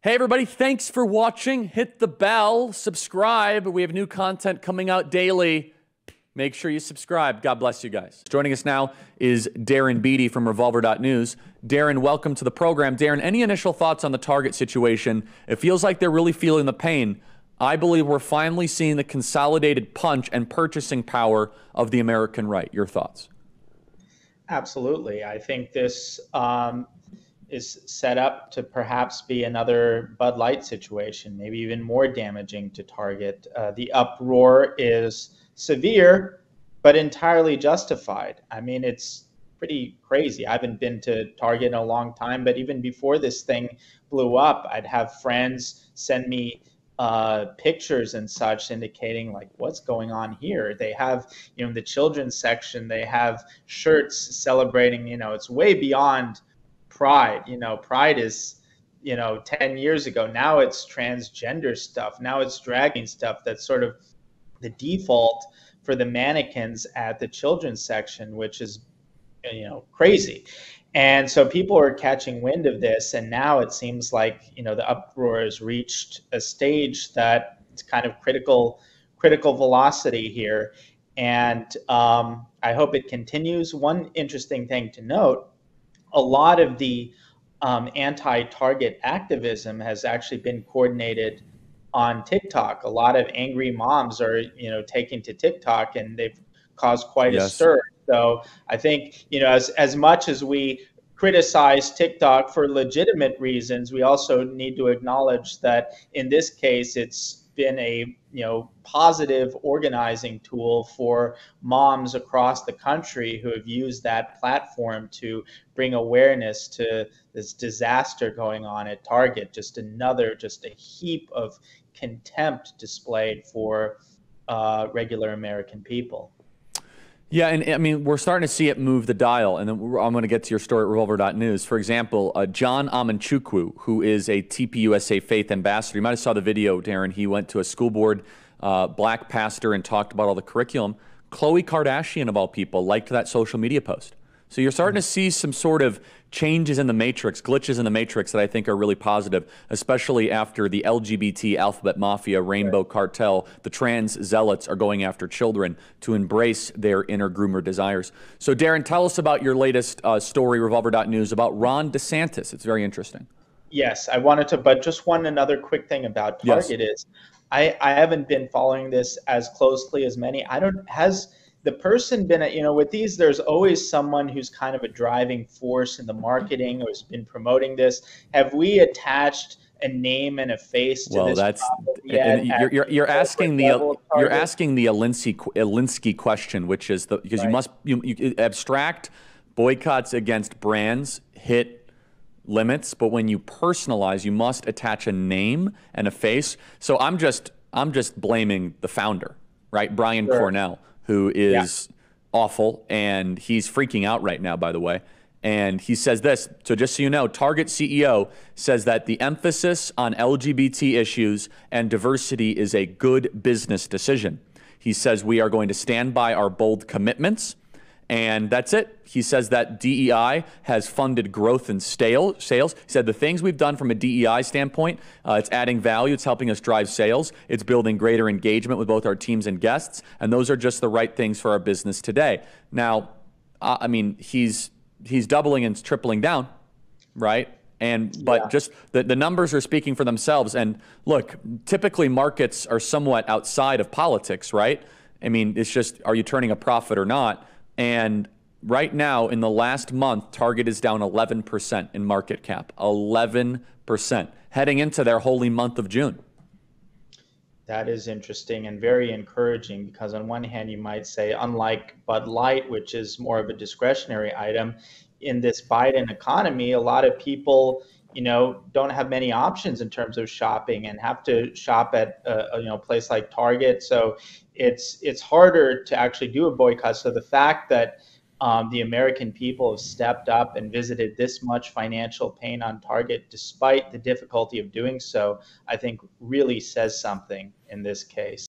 Hey everybody, thanks for watching. Hit the bell, subscribe. We have new content coming out daily. Make sure you subscribe. God bless you guys. Joining us now is Darren Beattie from Revolver.news. Darren, welcome to the program. Darren, any initial thoughts on the Target situation? It feels like they're really feeling the pain. I believe we're finally seeing the consolidated punch and purchasing power of the American right. Your thoughts? Absolutely. I think this is set up to perhaps be another Bud Light situation, maybe even more damaging to Target. The uproar is severe, but entirely justified. I mean, it's pretty crazy. I haven't been to Target in a long time, but even before this thing blew up, I'd have friends send me pictures and such indicating like what's going on here. They have, in the children's section, they have shirts celebrating, it's way beyond Pride. Pride is, 10 years ago. Now it's transgender stuff. Now it's dragging stuff that's sort of the default for the mannequins at the children's section, which is, crazy. And so people are catching wind of this, and now it seems like the uproar has reached a stage that it's kind of critical velocity here, and I hope it continues. One interesting thing to note: a lot of the anti-Target activism has actually been coordinated on TikTok. A lot of angry moms are taking to TikTok, and they've caused quite a stir. So I think, as much as we criticize TikTok for legitimate reasons, we also need to acknowledge that in this case, it's been a positive organizing tool for moms across the country who have used that platform to bring awareness to this disaster going on at Target. Just a heap of contempt displayed for regular American people. Yeah, and I mean, we're starting to see it move the dial, and then I'm going to get to your story at Revolver.news. For example, John Amanchukwu, who is a TPUSA faith ambassador. You might have saw the video, Darren. He went to a school board, black pastor, and talked about all the curriculum. Khloe Kardashian, of all people, liked that social media post. So you're starting to see some sort of changes in the matrix, glitches in the matrix that I think are really positive, especially after the LGBT alphabet mafia, rainbow cartel, the trans zealots are going after children to embrace their inner groomer desires. So Darren, tell us about your latest story, Revolver.news, about Ron DeSantis. It's very interesting. Yes, I wanted to, but just another quick thing about Target is I haven't been following this as closely as many. Has the person been, with these, there's always someone who's kind of a driving force in the marketing or has been promoting this. Have we attached a name and a face to this? You're asking the Alinsky question, which is because you abstract boycotts against brands hit limits, but when you personalize, you must attach a name and a face. So I'm just blaming the founder, right? Brian Cornell, who is awful, and he's freaking out right now, by the way. And he says this, so just so you know, Target CEO says that the emphasis on LGBT issues and diversity is a good business decision. He says we are going to stand by our bold commitments, and that's it. He says that DEI has funded growth in sales. He said the things we've done from a DEI standpoint, it's adding value, it's helping us drive sales, it's building greater engagement with both our teams and guests, and those are just the right things for our business today. Now, I mean, he's doubling and tripling down, right? But just the numbers are speaking for themselves. And look, typically markets are somewhat outside of politics, right? I mean, it's just, are you turning a profit or not? And right now, in the last month, Target is down 11% in market cap. 11%, heading into their holy month of June. That is interesting and very encouraging, because on one hand, you might say, unlike Bud Light, which is more of a discretionary item, in this Biden economy, a lot of people, don't have many options in terms of shopping and have to shop at a place like Target. So it's harder to actually do a boycott. So the fact that the American people have stepped up and visited this much financial pain on Target, despite the difficulty of doing so, I think really says something in this case.